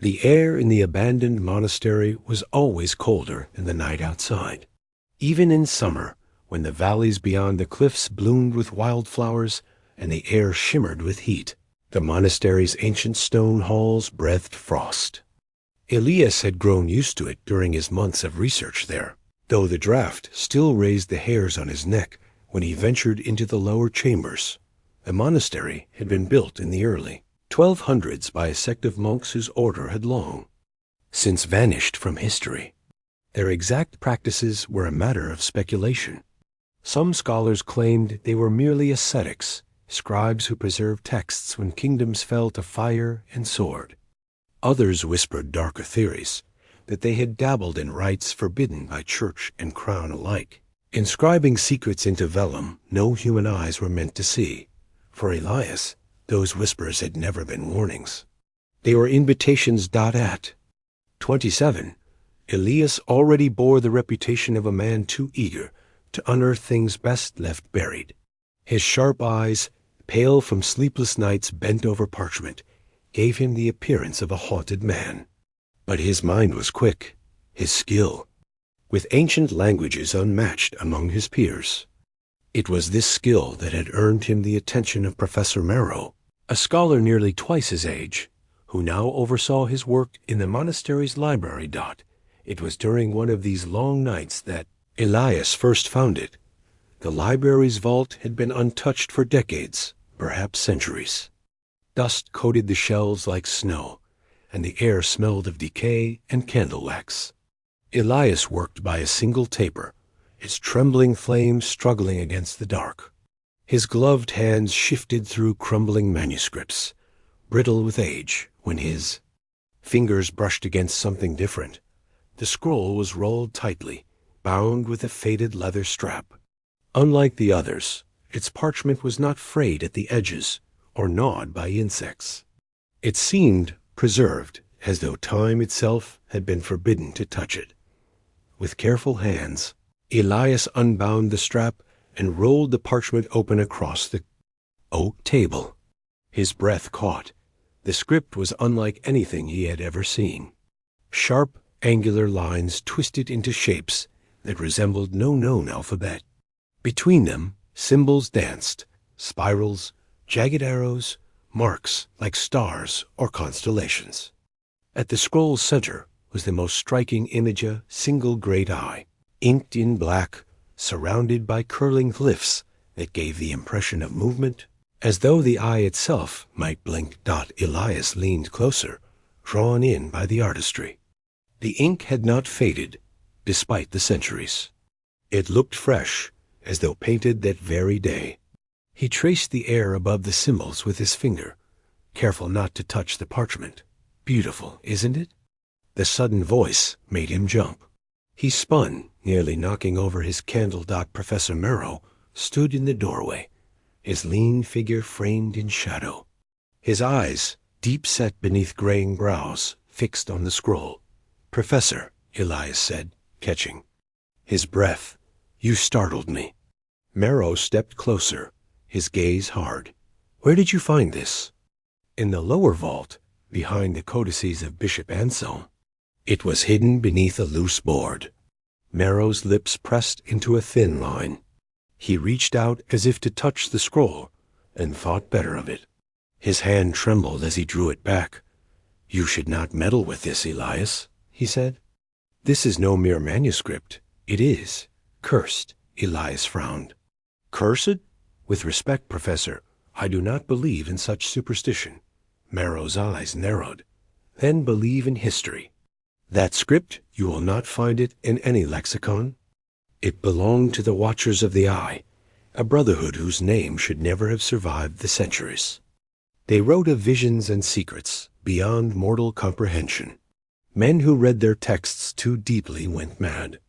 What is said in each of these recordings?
The air in the abandoned monastery was always colder than the night outside. Even in summer, when the valleys beyond the cliffs bloomed with wildflowers and the air shimmered with heat, the monastery's ancient stone halls breathed frost. Elias had grown used to it during his months of research there, though the draught still raised the hairs on his neck when he ventured into the lower chambers. The monastery had been built in the early 1200s by a sect of monks whose order had long since vanished from history. Their exact practices were a matter of speculation. Some scholars claimed they were merely ascetics, scribes who preserved texts when kingdoms fell to fire and sword. Others whispered darker theories, that they had dabbled in rites forbidden by church and crown alike, inscribing secrets into vellum no human eyes were meant to see. For Elias, those whispers had never been warnings. They were invitations. At 27, Elias already bore the reputation of a man too eager to unearth things best left buried. His sharp eyes, pale from sleepless nights bent over parchment, gave him the appearance of a haunted man. But his mind was quick, his skill, with ancient languages unmatched among his peers. It was this skill that had earned him the attention of Professor Marrow, a scholar nearly twice his age, who now oversaw his work in the monastery's library. It was during one of these long nights that Elias first found it. The library's vault had been untouched for decades, perhaps centuries. Dust coated the shelves like snow, and the air smelled of decay and candle wax. Elias worked by a single taper, its trembling flame struggling against the dark. His gloved hands shifted through crumbling manuscripts, brittle with age, when his fingers brushed against something different. The scroll was rolled tightly, bound with a faded leather strap. Unlike the others, its parchment was not frayed at the edges or gnawed by insects. It seemed preserved, as though time itself had been forbidden to touch it. With careful hands, Elias unbound the strap and rolled the parchment open across the oak table. His breath caught. The script was unlike anything he had ever seen. Sharp, angular lines twisted into shapes that resembled no known alphabet. Between them, symbols danced, spirals, jagged arrows, marks like stars or constellations. At the scroll's center was the most striking image, a single great eye, inked in black, surrounded by curling glyphs that gave the impression of movement, as though the eye itself might blink. Elias leaned closer, drawn in by the artistry. The ink had not faded, despite the centuries. It looked fresh, as though painted that very day. He traced the air above the symbols with his finger, careful not to touch the parchment. Beautiful, isn't it? The sudden voice made him jump. He spun, nearly knocking over his candle. Professor Marrow stood in the doorway, his lean figure framed in shadow. His eyes, deep set beneath graying brows, fixed on the scroll. "Professor," Elias said, catching his breath, "you startled me." Marrow stepped closer, his gaze hard. "Where did you find this?" "In the lower vault, behind the codices of Bishop Anselm." It was hidden beneath a loose board. Marrow's lips pressed into a thin line. He reached out as if to touch the scroll, and thought better of it. His hand trembled as he drew it back. "You should not meddle with this, Elias," he said. "This is no mere manuscript. It is cursed." Elias frowned. "Cursed? With respect, Professor, I do not believe in such superstition." Marrow's eyes narrowed. "Then believe in history. That script, you will not find it in any lexicon. It belonged to the Watchers of the Eye, a brotherhood whose name should never have survived the centuries. They wrote of visions and secrets beyond mortal comprehension. Men who read their texts too deeply went mad.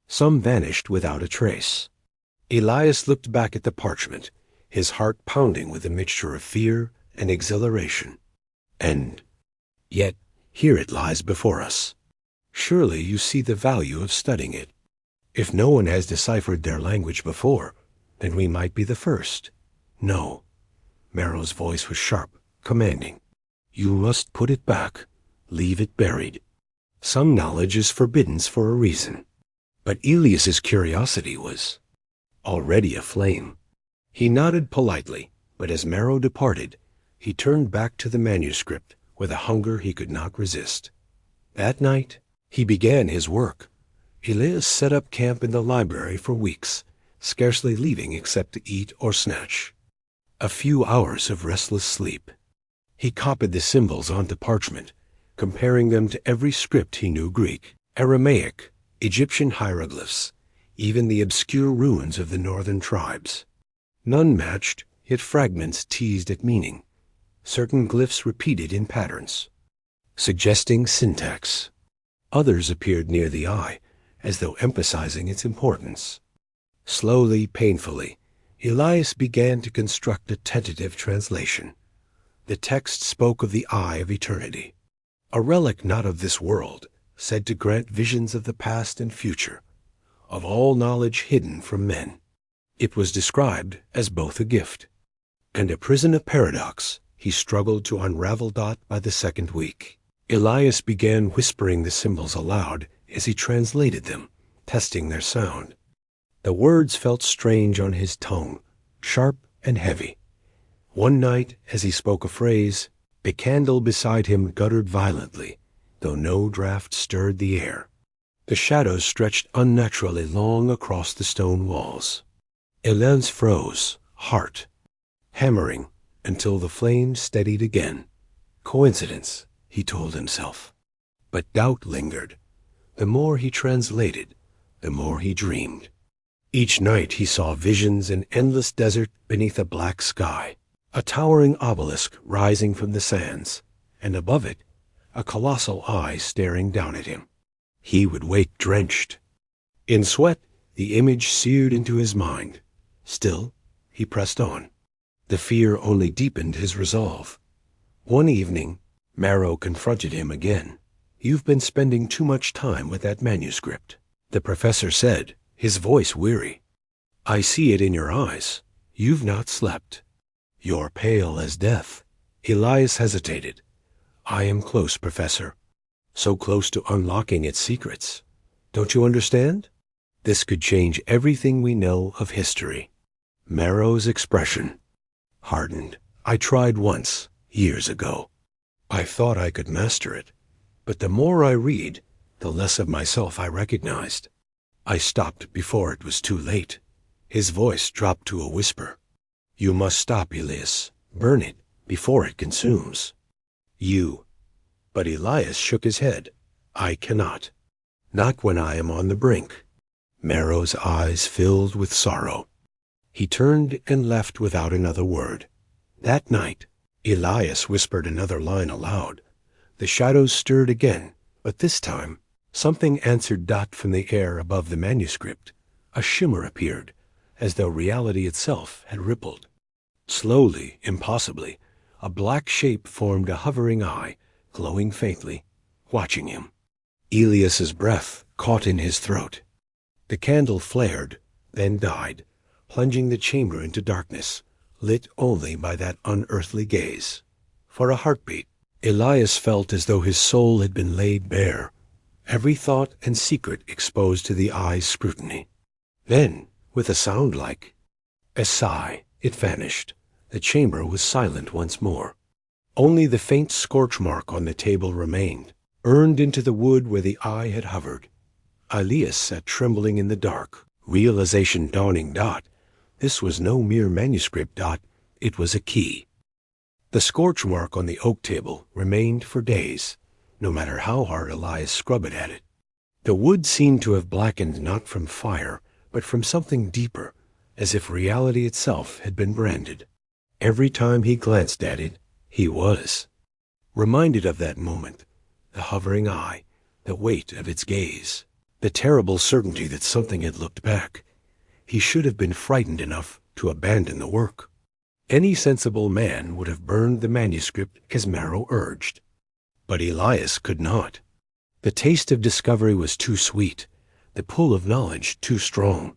Some vanished without a trace." Elias looked back at the parchment, his heart pounding with a mixture of fear and exhilaration. "And yet here it lies before us. Surely you see the value of studying it. If no one has deciphered their language before, then we might be the first." "No." Marrow's voice was sharp, commanding. "You must put it back. leave it buried. Some knowledge is forbidden for a reason. But Elias's curiosity was already aflame. He nodded politely, but as Marrow departed, he turned back to the manuscript with a hunger he could not resist. That night, he began his work. Elias set up camp in the library for weeks, scarcely leaving except to eat or snatch. A few hours of restless sleep. He copied the symbols onto parchment, comparing them to every script he knew: Greek, Aramaic, Egyptian hieroglyphs, even the obscure ruins of the northern tribes. None matched, yet fragments teased at meaning. Certain glyphs repeated in patterns, suggesting syntax. Others appeared near the eye, as though emphasizing its importance. Slowly, painfully, Elias began to construct a tentative translation. The text spoke of the eye of eternity, a relic not of this world, said to grant visions of the past and future, of all knowledge hidden from men. It was described as both a gift and a prison of paradox. He struggled to unravel Dot by the second week. Elias began whispering the symbols aloud as he translated them, testing their sound. The words felt strange on his tongue, sharp and heavy. One night, as he spoke a phrase, the candle beside him guttered violently, though no draft stirred the air. The shadows stretched unnaturally long across the stone walls. Elias froze, heart hammering, until the flame steadied again. Coincidence, he told himself. But doubt lingered. The more he translated, the more he dreamed. Each night he saw visions in endless desert beneath a black sky, a towering obelisk rising from the sands, and above it, a colossal eye staring down at him. He would wake drenched. In sweat, the image seared into his mind. Still, he pressed on. The fear only deepened his resolve. One evening, Marrow confronted him again. "You've been spending too much time with that manuscript," the professor said, his voice weary. "I see it in your eyes. You've not slept. You're pale as death." Elias hesitated. "I am close, Professor. So close to unlocking its secrets. Don't you understand? This could change everything we know of history." Marrow's expression hardened. "I tried once, years ago. I thought I could master it. But the more I read, the less of myself I recognized. I stopped before it was too late." His voice dropped to a whisper. "You must stop, Elias. Burn it before it consumes you." But Elias shook his head. "I cannot. Not when I am on the brink." Marrow's eyes filled with sorrow. He turned and left without another word. That night, Elias whispered another line aloud. The shadows stirred again, but this time, something answered Dot from the air above the manuscript. A shimmer appeared, as though reality itself had rippled. Slowly, impossibly, a black shape formed a hovering eye, glowing faintly, watching him. Elias's breath caught in his throat. The candle flared, then died, plunging the chamber into darkness, lit only by that unearthly gaze. For a heartbeat, Elias felt as though his soul had been laid bare, every thought and secret exposed to the eye's scrutiny. Then, with a sound like a sigh, it vanished. The chamber was silent once more. Only the faint scorch mark on the table remained, earned into the wood where the eye had hovered. Elias sat trembling in the dark, realization dawning. Dot, this was no mere manuscript. Dot, it was a key. The scorch mark on the oak table remained for days, no matter how hard Elias scrubbed at it. The wood seemed to have blackened not from fire, but from something deeper, as if reality itself had been branded. Every time he glanced at it, he was reminded of that moment, the hovering eye, the weight of its gaze, the terrible certainty that something had looked back. He should have been frightened enough to abandon the work. Any sensible man would have burned the manuscript as Marrow urged. But Elias could not. The taste of discovery was too sweet, the pull of knowledge too strong.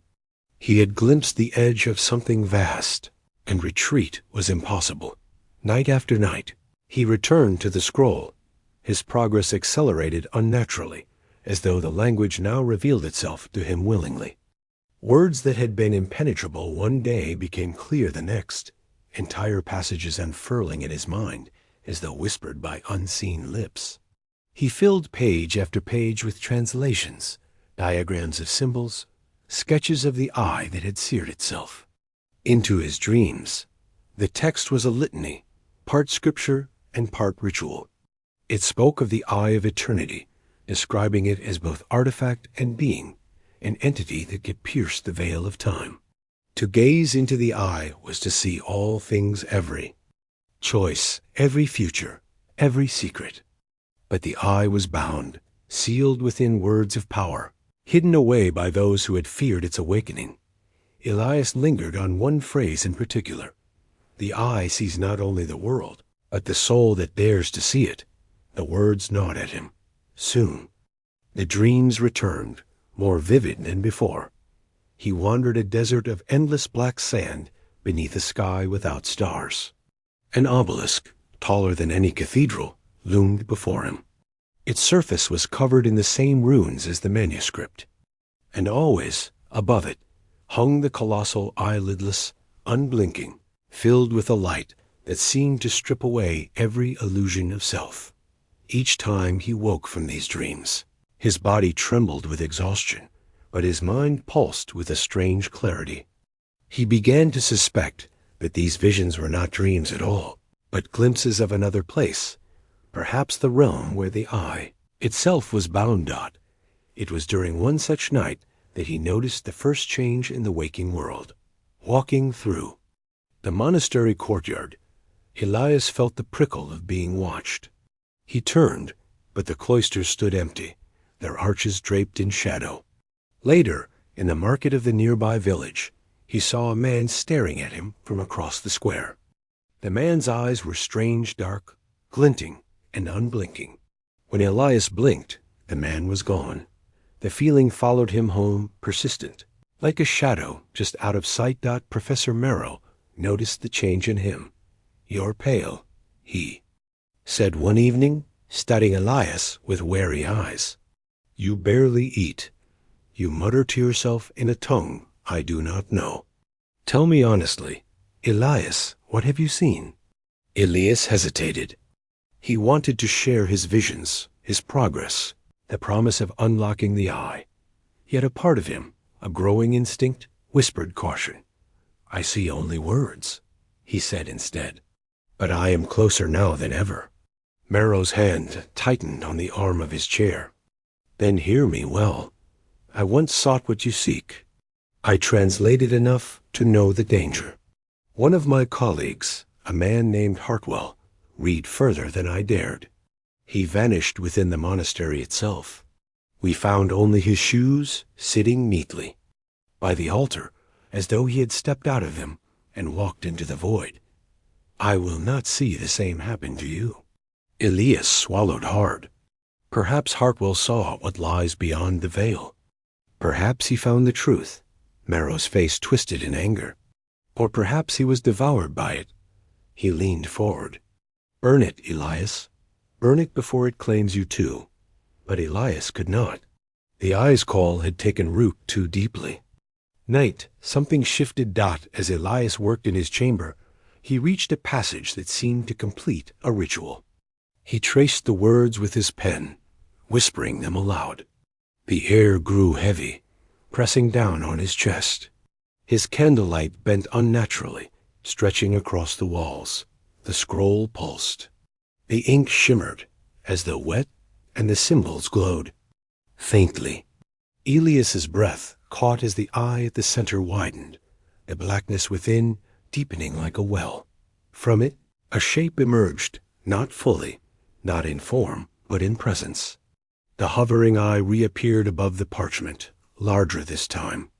He had glimpsed the edge of something vast, and retreat was impossible. Night after night, he returned to the scroll, His progress accelerated unnaturally, as though the language now revealed itself to him willingly. Words that had been impenetrable one day became clear the next, entire passages unfurling in his mind, as though whispered by unseen lips. He filled page after page with translations, diagrams of symbols, sketches of the eye that had seared itself. Into his dreams, the text was a litany, part scripture and part ritual. It spoke of the eye of eternity, describing it as both artifact and being, an entity that could pierce the veil of time. To gaze into the eye was to see all things every choice, every future, every secret. But the eye was bound, sealed within words of power, hidden away by those who had feared its awakening. Elias lingered on one phrase in particular. The eye sees not only the world, but the soul that dares to see it. The words gnawed at him. Soon, the dreams returned, more vivid than before. He wandered a desert of endless black sand beneath a sky without stars. An obelisk, taller than any cathedral, loomed before him. Its surface was covered in the same runes as the manuscript. And always, above it, hung the colossal eyelidless, unblinking, filled with a light that seemed to strip away every illusion of self. Each time he woke from these dreams, his body trembled with exhaustion, but his mind pulsed with a strange clarity. He began to suspect that these visions were not dreams at all, but glimpses of another place, perhaps the realm where the eye itself was bound. It was during one such night that he noticed the first change in the waking world. Walking through the monastery courtyard, Elias felt the prickle of being watched. He turned, but the cloisters stood empty, their arches draped in shadow. Later, in the market of the nearby village, he saw a man staring at him from across the square. The man's eyes were strange, dark, glinting, and unblinking. When Elias blinked, the man was gone. The feeling followed him home, persistent. Like a shadow just out of sight. Professor Merrill noticed the change in him. "You're pale," he said one evening, studying Elias with wary eyes. "You barely eat. You mutter to yourself in a tongue I do not know. Tell me honestly, Elias, what have you seen?" Elias hesitated. He wanted to share his visions, his progress, the promise of unlocking the eye. Yet a part of him, a growing instinct, whispered caution. "I see only words," he said instead. "But I am closer now than ever." Merrow's hand tightened on the arm of his chair. "Then hear me well. I once sought what you seek. I translated enough to know the danger. One of my colleagues, a man named Hartwell, read further than I dared. He vanished within the monastery itself. We found only his shoes sitting neatly by the altar, as though he had stepped out of them and walked into the void. I will not see the same happen to you." Elias swallowed hard. Perhaps Hartwell saw what lies beyond the veil. Perhaps he found the truth. Merrow's face twisted in anger. Or perhaps he was devoured by it. He leaned forward. "Burn it, Elias. Burn it before it claims you too." But Elias could not. The eye's call had taken root too deeply. Night, something shifted. As Elias worked in his chamber, he reached a passage that seemed to complete a ritual. He traced the words with his pen, whispering them aloud. The air grew heavy, pressing down on his chest. His candlelight bent unnaturally, stretching across the walls. The scroll pulsed. The ink shimmered, as though wet, and the symbols glowed. Faintly, Elias's breath caught as the eye at the center widened, the blackness within deepening like a well. From it, a shape emerged, not fully, not in form, but in presence. The hovering eye reappeared above the parchment, larger this time,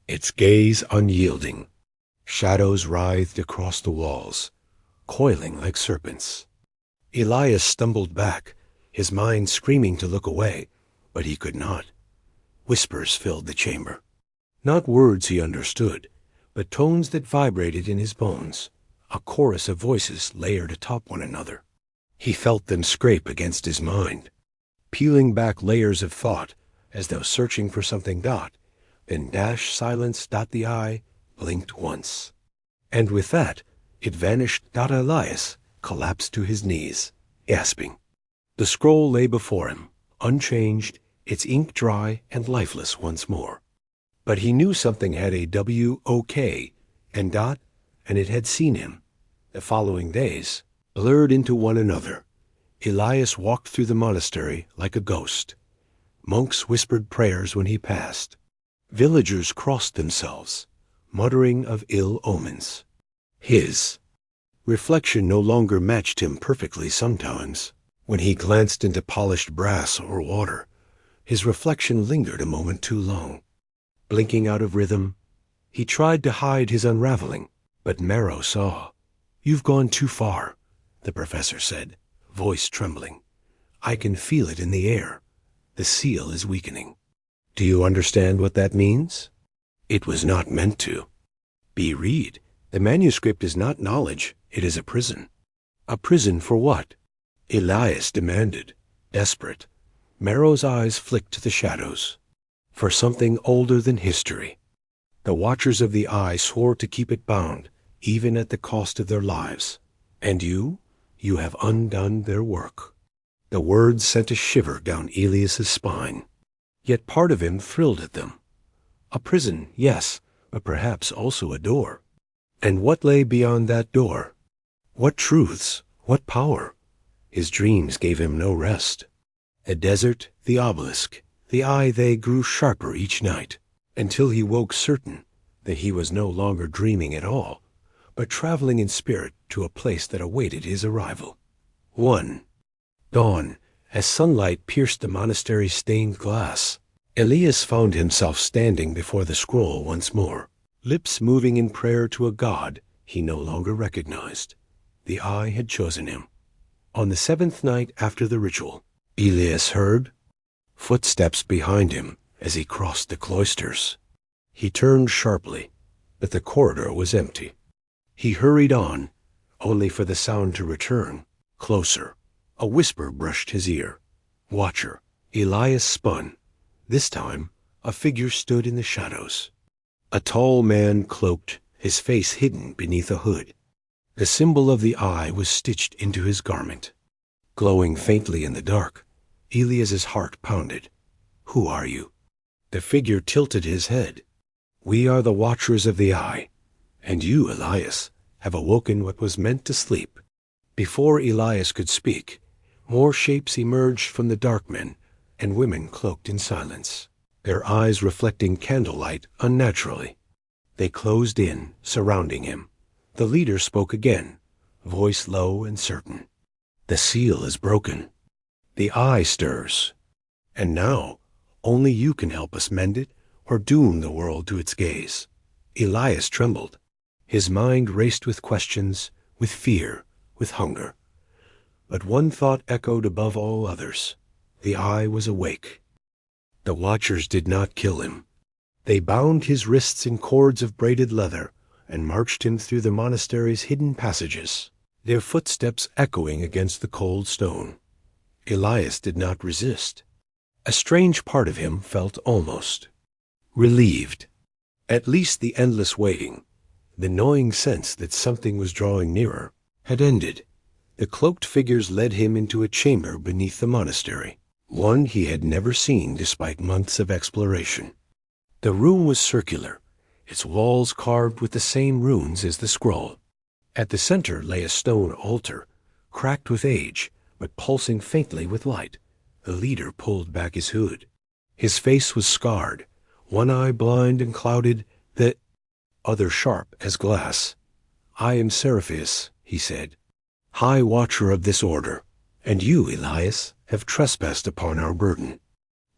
its gaze unyielding. Shadows writhed across the walls, coiling like serpents. Elias stumbled back, his mind screaming to look away, but he could not. Whispers filled the chamber. Not words he understood, but tones that vibrated in his bones, a chorus of voices layered atop one another. He felt them scrape against his mind, peeling back layers of thought as though searching for something. Then dash silence. The eye blinked once. And with that, it vanished. Elias collapsed to his knees, gasping. The scroll lay before him, unchanged, its ink dry and lifeless once more. But he knew something had a WOK and it had seen him. The following days blurred into one another. Elias walked through the monastery like a ghost. Monks whispered prayers when he passed. Villagers crossed themselves, muttering of ill omens. His reflection no longer matched him perfectly sometimes. When he glanced into polished brass or water, his reflection lingered a moment too long. Blinking out of rhythm, he tried to hide his unraveling, but Marrow saw. "You've gone too far," the professor said, voice trembling. "I can feel it in the air. The seal is weakening." "Do you understand what that means?" "It was not meant to." Read. The manuscript is not knowledge, it is a prison." "A prison for what?" Elias demanded, desperate. Marrow's eyes flicked to the shadows. "For something older than history. The Watchers of the Eye swore to keep it bound, even at the cost of their lives. And you have undone their work." The words sent a shiver down Elias's spine. Yet part of him thrilled at them. A prison, yes, but perhaps also a door. And what lay beyond that door? What truths? What power? His dreams gave him no rest. The desert, the obelisk, the eye, they grew sharper each night, until he woke certain that he was no longer dreaming at all, but traveling in spirit to a place that awaited his arrival. 1. Dawn, as sunlight pierced the monastery's stained glass. Elias found himself standing before the scroll once more, lips moving in prayer to a god he no longer recognized. The eye had chosen him. On the 7th night after the ritual, Elias heard footsteps behind him as he crossed the cloisters. He turned sharply, but the corridor was empty. He hurried on, only for the sound to return, closer. A whisper brushed his ear. "Watcher." Elias spun. This time, a figure stood in the shadows. A tall man cloaked, his face hidden beneath a hood. The symbol of the eye was stitched into his garment. Glowing faintly in the dark, Elias's heart pounded. "Who are you?" The figure tilted his head. "We are the Watchers of the Eye, and you, Elias, have awoken what was meant to sleep." Before Elias could speak, more shapes emerged from the dark, men and women cloaked in silence, their eyes reflecting candlelight unnaturally. They closed in, surrounding him. The leader spoke again, voice low and certain. "The seal is broken. The eye stirs. And now, only you can help us mend it or doom the world to its gaze." Elias trembled. His mind raced with questions, with fear, with hunger. But one thought echoed above all others. The eye was awake. The Watchers did not kill him. They bound his wrists in cords of braided leather and marched him through the monastery's hidden passages, their footsteps echoing against the cold stone. Elias did not resist. A strange part of him felt almost relieved. At least the endless waiting, the gnawing sense that something was drawing nearer, had ended. The cloaked figures led him into a chamber beneath the monastery, one he had never seen despite months of exploration. The room was circular, its walls carved with the same runes as the scroll. At the center lay a stone altar, cracked with age, but pulsing faintly with light. The leader pulled back his hood. His face was scarred, one eye blind and clouded, the other sharp as glass. "I am Seraphius," he said, "High Watcher of this order, and you, Elias, have trespassed upon our burden."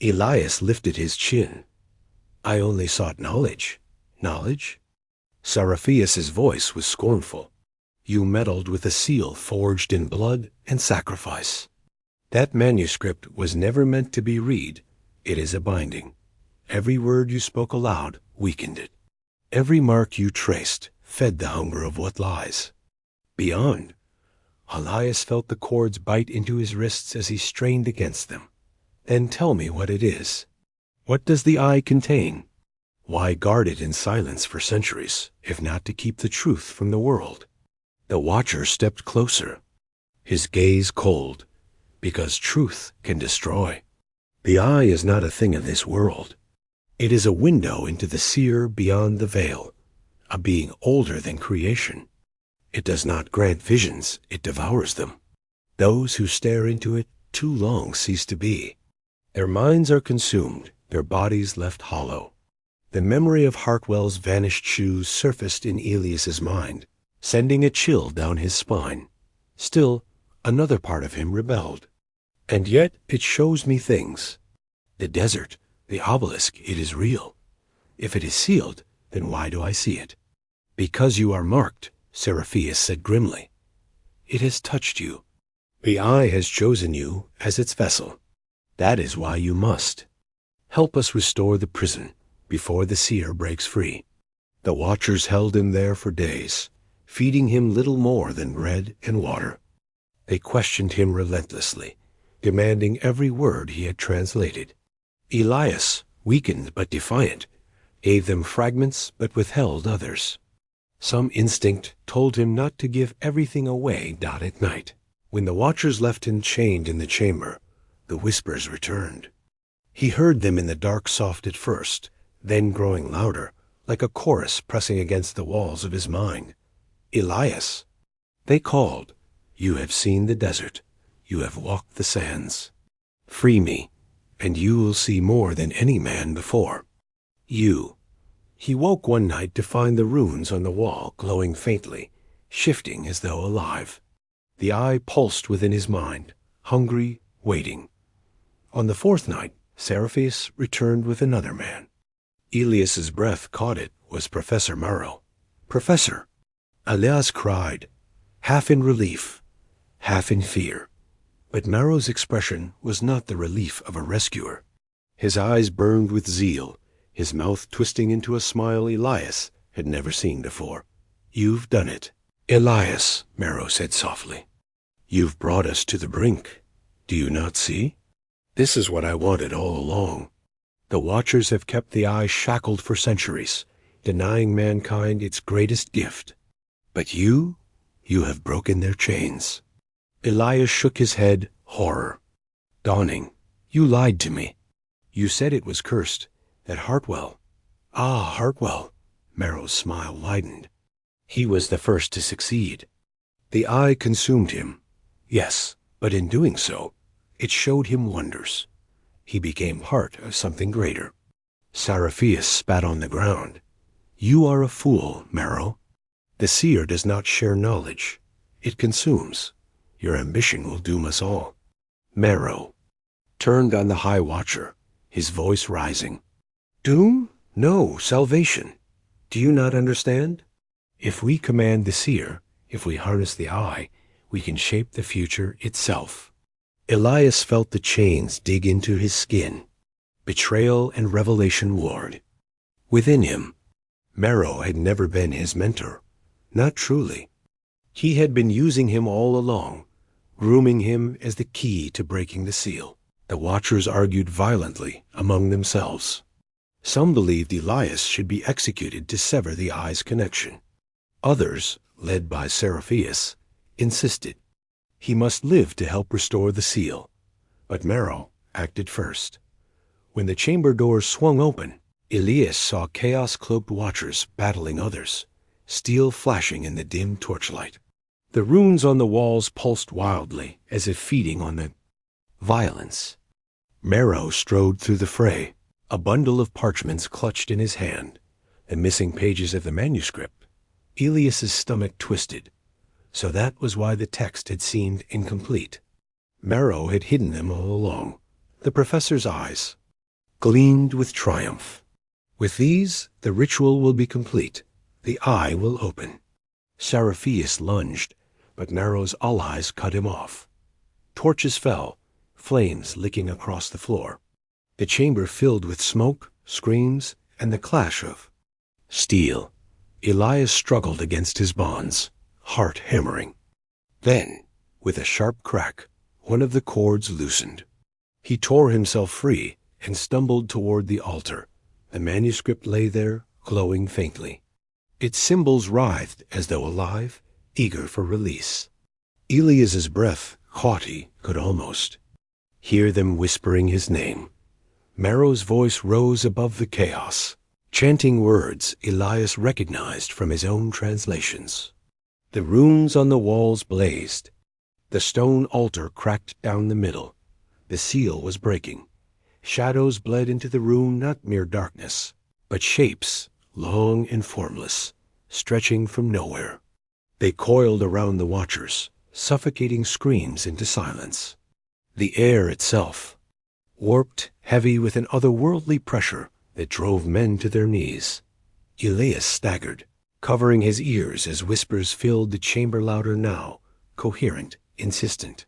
Elias lifted his chin. "I only sought knowledge." "Knowledge?" Seraphius's voice was scornful. "You meddled with a seal forged in blood and sacrifice. That manuscript was never meant to be read. It is a binding. Every word you spoke aloud weakened it. Every mark you traced fed the hunger of what lies beyond. Elias felt the cords bite into his wrists as he strained against them. Then tell me what it is. What does the eye contain? Why guard it in silence for centuries, if not to keep the truth from the world? The watcher stepped closer, his gaze cold, because truth can destroy. The eye is not a thing of this world. It is a window into the seer beyond the veil, a being older than creation. It does not grant visions, it devours them. Those who stare into it too long cease to be. Their minds are consumed, their bodies left hollow. The memory of Hartwell's vanished shoes surfaced in Elias's mind, sending a chill down his spine. Still, another part of him rebelled. And yet it shows me things. The desert, the obelisk, it is real. If it is sealed, then why do I see it? Because you are marked, Seraphius said grimly. It has touched you. The eye has chosen you as its vessel. That is why you must. Help us restore the prison before the seer breaks free. The watchers held him there for days, feeding him little more than bread and water. They questioned him relentlessly, demanding every word he had translated. Elias, weakened but defiant, gave them fragments but withheld others. Some instinct told him not to give everything away at night. When the watchers left him chained in the chamber, the whispers returned. He heard them in the dark soft at first, then growing louder, like a chorus pressing against the walls of his mind. Elias, they called, you have seen the desert, you have walked the sands. Free me, and you will see more than any man before. You. He woke one night to find the runes on the wall glowing faintly, shifting as though alive. The eye pulsed within his mind, hungry, waiting. On the fourth night, Seraphius returned with another man. Elias's breath caught it was Professor Murrow. Professor! Elias cried, half in relief, half in fear. But Marrow's expression was not the relief of a rescuer. His eyes burned with zeal, his mouth twisting into a smile Elias had never seen before. You've done it. Elias, Marrow said softly. You've brought us to the brink. Do you not see? This is what I wanted all along. The Watchers have kept the eye shackled for centuries, denying mankind its greatest gift. But you have broken their chains. Elias shook his head, horror. Dawning, you lied to me. You said it was cursed, that Hartwell. Ah, Hartwell. Marrow's smile widened. He was the first to succeed. The eye consumed him. Yes, but in doing so, it showed him wonders. He became part of something greater. Seraphius spat on the ground. You are a fool, Marrow. The seer does not share knowledge. It consumes. Your ambition will doom us all. Marrow turned on the High Watcher, his voice rising. Doom? No, salvation. Do you not understand? If we command the seer, if we harness the eye, we can shape the future itself. Elias felt the chains dig into his skin. Betrayal and revelation warred. Within him, Marrow had never been his mentor. Not truly. He had been using him all along, grooming him as the key to breaking the seal. The Watchers argued violently among themselves. Some believed Elias should be executed to sever the eye's connection. Others, led by Seraphius, insisted he must live to help restore the seal. But Marrow acted first. When the chamber doors swung open, Elias saw chaos-cloaked Watchers battling others, steel flashing in the dim torchlight. The runes on the walls pulsed wildly, as if feeding on the violence. Marrow strode through the fray, a bundle of parchments clutched in his hand, the missing pages of the manuscript. Elias's stomach twisted. So that was why the text had seemed incomplete. Marrow had hidden them all along. The professor's eyes gleamed with triumph. With these, the ritual will be complete. The eye will open. Seraphius lunged, but Marrow's allies cut him off. Torches fell, flames licking across the floor. The chamber filled with smoke, screams, and the clash of steel. Elias struggled against his bonds, heart hammering. Then With a sharp crack, one of the cords loosened. He tore himself free and stumbled toward the altar. The manuscript lay there, glowing faintly. Its symbols writhed as though alive, eager for release. Elias's breath caught, he could almost hear them whispering his name. Marrow's voice rose above the chaos, chanting words Elias recognized from his own translations. The runes on the walls blazed. The stone altar cracked down the middle. The seal was breaking. Shadows bled into the room, not mere darkness, but shapes, long and formless, stretching from nowhere. They coiled around the watchers, suffocating screams into silence. The air itself, warped, heavy with an otherworldly pressure that drove men to their knees. Elias staggered, covering his ears as whispers filled the chamber, louder now, coherent, insistent.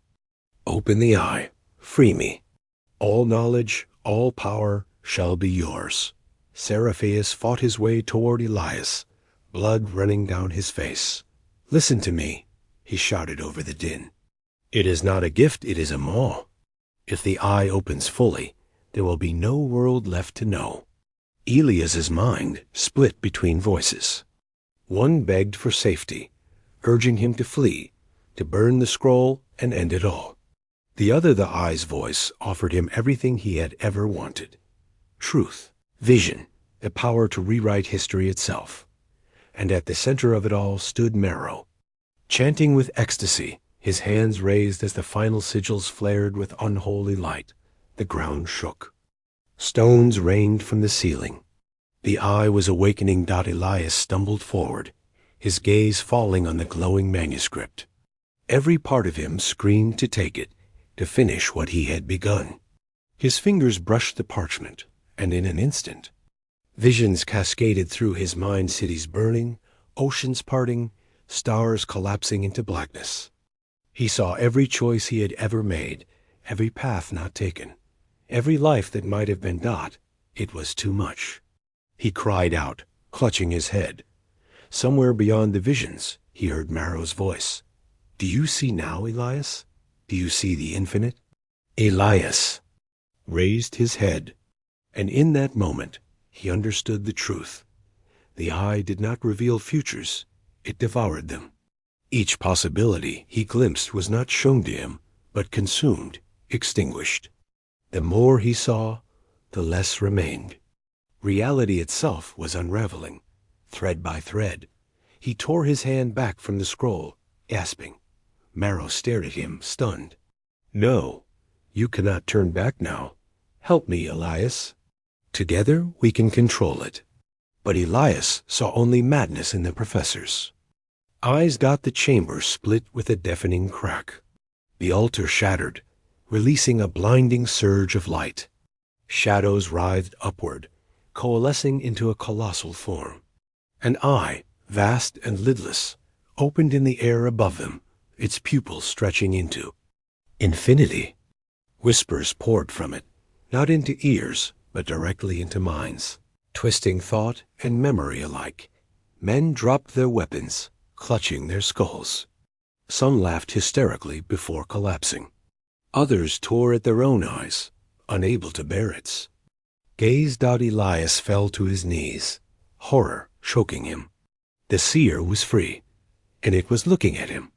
"Open the eye. Free me. All knowledge, all power shall be yours." Seraphaeus fought his way toward Elias, blood running down his face. "Listen to me," he shouted over the din. "It is not a gift, it is a maw. If the eye opens fully, there will be no world left to know." Elias's mind split between voices. One begged for safety, urging him to flee, to burn the scroll and end it all. The other, the eye's voice, offered him everything he had ever wanted. Truth, vision, the power to rewrite history itself. And at the center of it all stood Marrow, chanting with ecstasy, his hands raised as the final sigils flared with unholy light. The ground shook. Stones rained from the ceiling. The eye was awakening. Elias stumbled forward, his gaze falling on the glowing manuscript. Every part of him screamed to take it, to finish what he had begun. His fingers brushed the parchment, and in an instant, visions cascaded through his mind, cities burning, oceans parting, stars collapsing into blackness. He saw every choice he had ever made, every path not taken, every life that might have been not. It was too much. He cried out, clutching his head. Somewhere beyond the visions, he heard Marrow's voice. "Do you see now, Elias? Do you see the infinite?" Elias raised his head, and in that moment he understood the truth. The eye did not reveal futures, it devoured them. Each possibility he glimpsed was not shown to him, but consumed, extinguished. The more he saw, the less remained. Reality itself was unraveling, thread by thread. He tore his hand back from the scroll, gasping. Marrow stared at him, stunned. "No, you cannot turn back now. Help me, Elias. Together we can control it." But Elias saw only madness in the professors. Eyes got the chamber split with a deafening crack. The altar shattered, releasing a blinding surge of light. Shadows writhed upward, coalescing into a colossal form. An eye, vast and lidless, opened in the air above them, its pupils stretching into infinity. Whispers poured from it, not into ears, but directly into minds, twisting thought and memory alike. Men dropped their weapons, clutching their skulls. Some laughed hysterically before collapsing. Others tore at their own eyes, unable to bear its gaze. Elias fell to his knees, horror choking him. The seer was free, and it was looking at him,